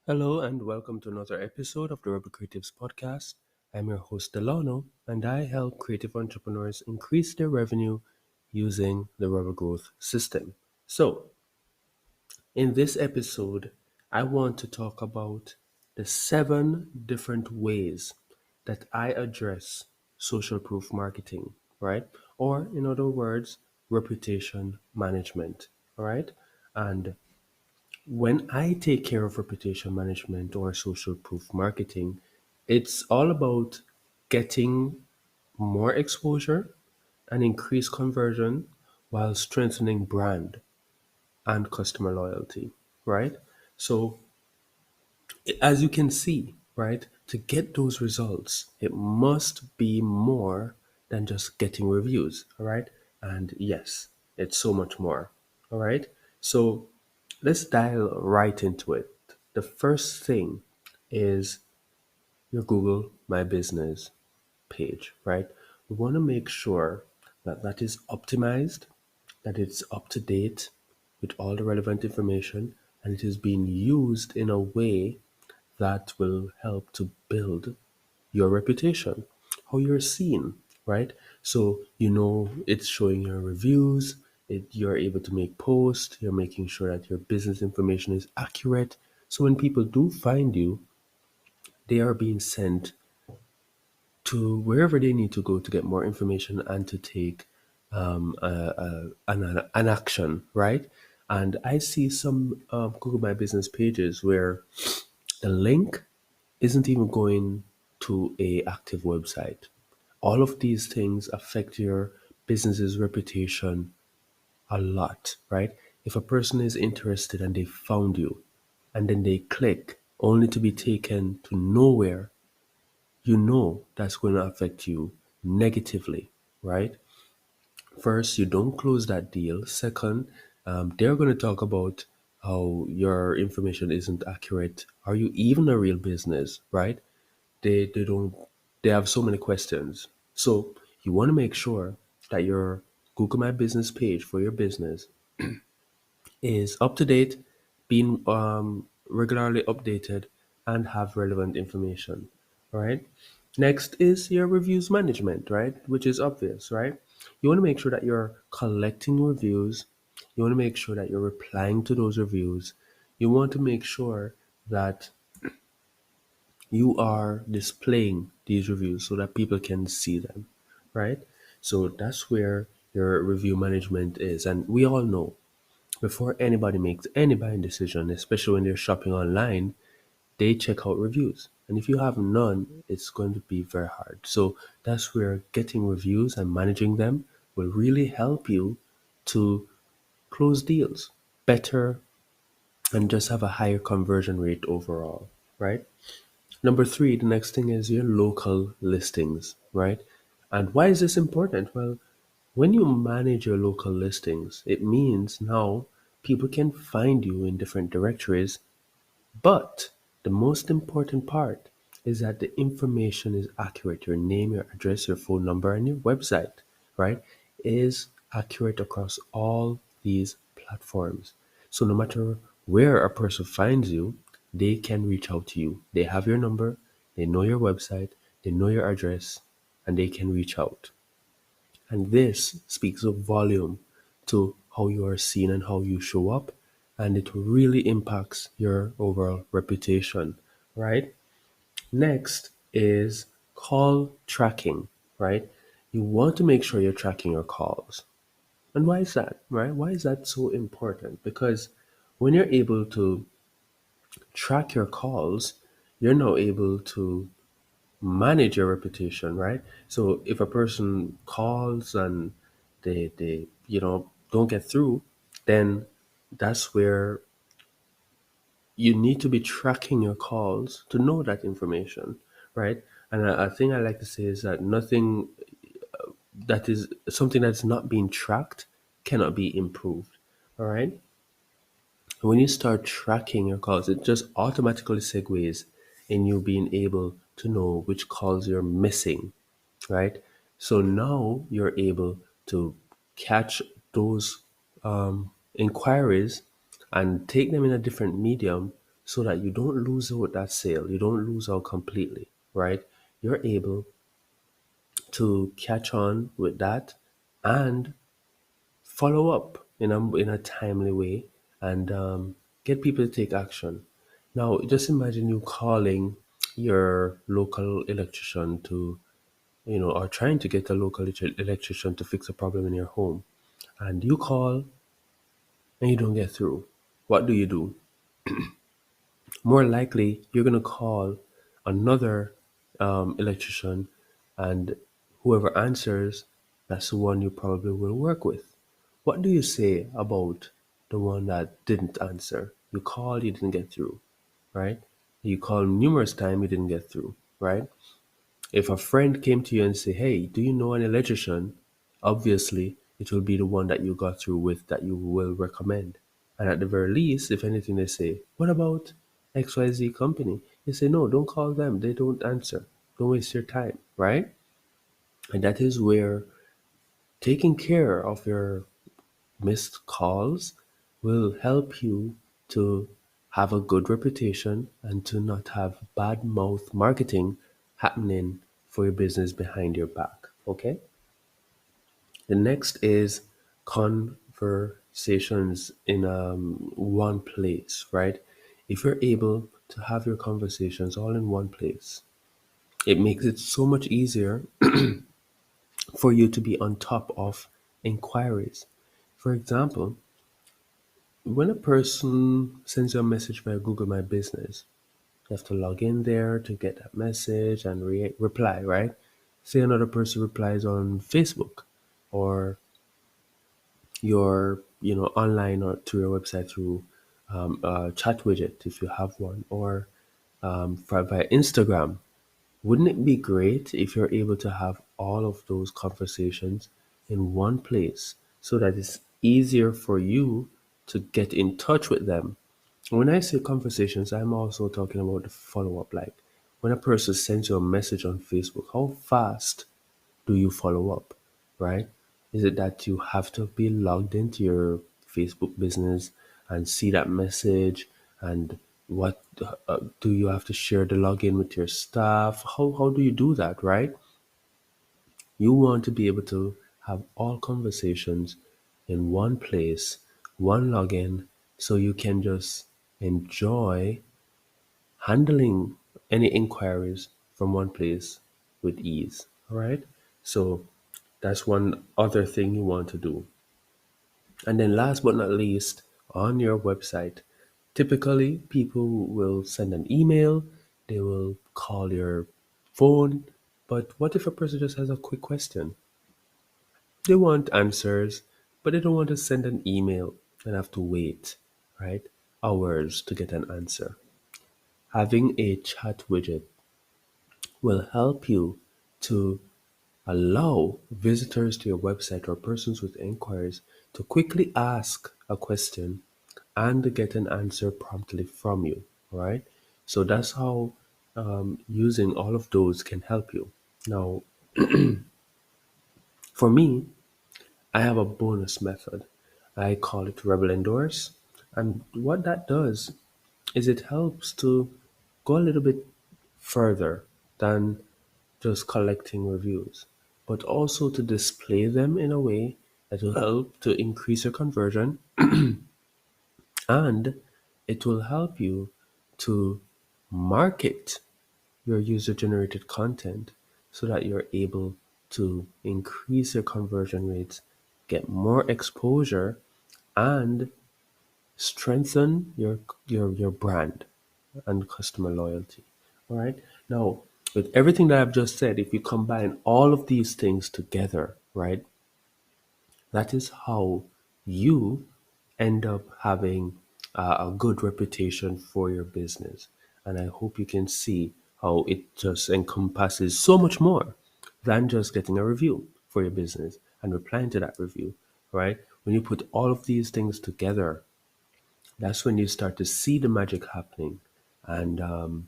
Hello and welcome to another episode of the Rubber Creatives Podcast. I'm your host Delano and I help creative entrepreneurs increase their revenue using the Rubber Growth System. So, in this episode, I want to talk about the 7 different ways that I address social proof marketing, right? Or, in other words, reputation management, all right? And when I take care of reputation management or social proof marketing, it's all about getting more exposure and increase conversion while strengthening brand and customer loyalty, right? So, as you can see, right, to get those results, it must be more than just getting reviews, all right? And yes, it's so much more, all right? So, let's dial right into it. The first thing is your Google My Business page, right? We want to make sure that that is optimized, that it's up to date with all the relevant information, and it is being used in a way that will help to build your reputation, how you're seen, right? So it's showing your reviews, you're able to make posts, you're making sure that your business information is accurate. So when people do find you, they are being sent to wherever they need to go to get more information and to take an action, right? And I see some Google My Business pages where the link isn't even going to a active website. All of these things affect your business's reputation a lot, right? If a person is interested and they found you and then they click only to be taken to nowhere, you know that's going to affect you negatively, right? First, you don't close that deal. Second, they're going to talk about how your information isn't accurate. Are you even a real business, right? They don't they have so many questions. So you want to make sure that your Google My Business page for your business is up to date, being regularly updated, and have relevant information. All right. Next is your reviews management, right? Which is obvious, right? You want to make sure that you're collecting reviews. You want to make sure that you're replying to those reviews. You want to make sure that you are displaying these reviews so that people can see them, right? So that's where your review management is. And we all know before anybody makes any buying decision, especially when they're shopping online, they check out reviews. And if you have none, it's going to be very hard. So that's where getting reviews and managing them will really help you to close deals better and just have a higher conversion rate overall, right? Number three, the next thing is your local listings, right? And why is this important? Well, when you manage your local listings, it means now people can find you in different directories, but the most important part is that the information is accurate. Your name, your address, your phone number, and your website, right, is accurate across all these platforms. So no matter where a person finds you, they can reach out to you. They have your number, they know your website, they know your address, and they can reach out. And this speaks of volume to how you are seen and how you show up, and it really impacts your overall reputation, right? Next is call tracking, right? You want to make sure you're tracking your calls. And why is that, right? Why is that so important? Because when you're able to track your calls, you're now able to manage your reputation, right? So if a person calls and they don't get through, then that's where you need to be tracking your calls to know that information, right? And a thing I like to say is that nothing that is something that's not being tracked cannot be improved. All right. When you start tracking your calls, it just automatically segues in you being able to know which calls you're missing, right? So now you're able to catch those inquiries and take them in a different medium so that you don't lose out that sale, you don't lose out completely, right? You're able to catch on with that and follow up in a timely way and get people to take action. Now, just imagine you calling your local electrician to, or trying to get a local electrician to fix a problem in your home, and you call and you don't get through. What do you do? More likely, you're going to call another electrician, and whoever answers, that's the one you probably will work with. What do you say about the one that didn't answer? You called, you didn't get through, right? You called numerous times, you didn't get through, right? If a friend came to you and say, "Hey, do you know an electrician?" Obviously, it will be the one that you got through with that you will recommend. And at the very least, if anything, they say, "What about XYZ company?" You say, "No, don't call them. They don't answer. Don't waste your time," right? And that is where taking care of your missed calls will help you to have a good reputation and to not have bad mouth marketing happening for your business behind your back. Okay. The next is conversations in one place, right? If you're able to have your conversations all in one place, it makes it so much easier for you to be on top of inquiries. For example, when a person sends you a message via Google My Business, you have to log in there to get that message and reply, right? Say another person replies on Facebook, or your, online or to your website through a chat widget if you have one, or via Instagram. Wouldn't it be great if you're able to have all of those conversations in one place so that it's easier for you to get in touch with them? When I say conversations, I'm also talking about the follow up. Like when a person sends you a message on Facebook, how fast do you follow up, right? Is it that you have to be logged into your Facebook business and see that message? And what do you have to share the login with your staff? How do you do that, right? You want to be able to have all conversations in one place, one login, so you can just enjoy handling any inquiries from one place with ease. All right. So that's one other thing you want to do. And then last but not least, on your website, typically people will send an email, they will call your phone. But what if a person just has a quick question? They want answers, but they don't want to send an email and have to wait, right? Hours to get an answer. Having a chat widget will help you to allow visitors to your website or persons with inquiries to quickly ask a question and get an answer promptly from you. All right. So that's how using all of those can help you. Now, for me, I have a bonus method. I call it Rebel Endorse. And what that does is it helps to go a little bit further than just collecting reviews, but also to display them in a way that will help to increase your conversion, and it will help you to market your user generated content so that you're able to increase your conversion rates, get more exposure, and strengthen your brand and customer loyalty. All right. Now, with everything that I've just said, if you combine all of these things together, right, that is how you end up having a good reputation for your business. And I hope you can see how it just encompasses so much more than just getting a review for your business and replying to that review, right? When you put all of these things together, that's when you start to see the magic happening, and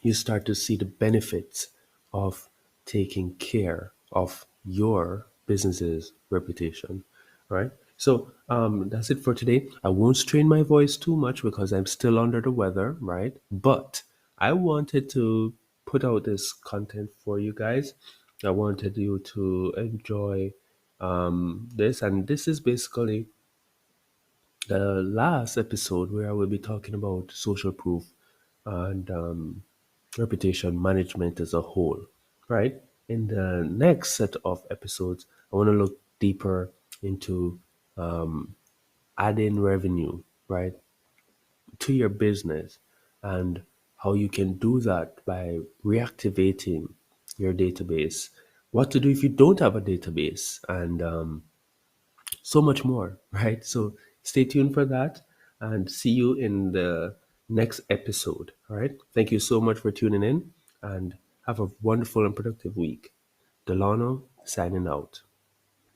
you start to see the benefits of taking care of your business's reputation, right? So that's it for today. I won't strain my voice too much because I'm still under the weather, right? But I wanted to put out this content for you guys. I wanted you to enjoy this, and this is basically the last episode where I will be talking about social proof and reputation management as a whole, right? In the next set of episodes, I want to look deeper into adding revenue, right, to your business and how you can do that by reactivating your database, what to do if you don't have a database, and so much more, right? So stay tuned for that and see you in the next episode. All right. Thank you so much for tuning in and have a wonderful and productive week. Delano signing out.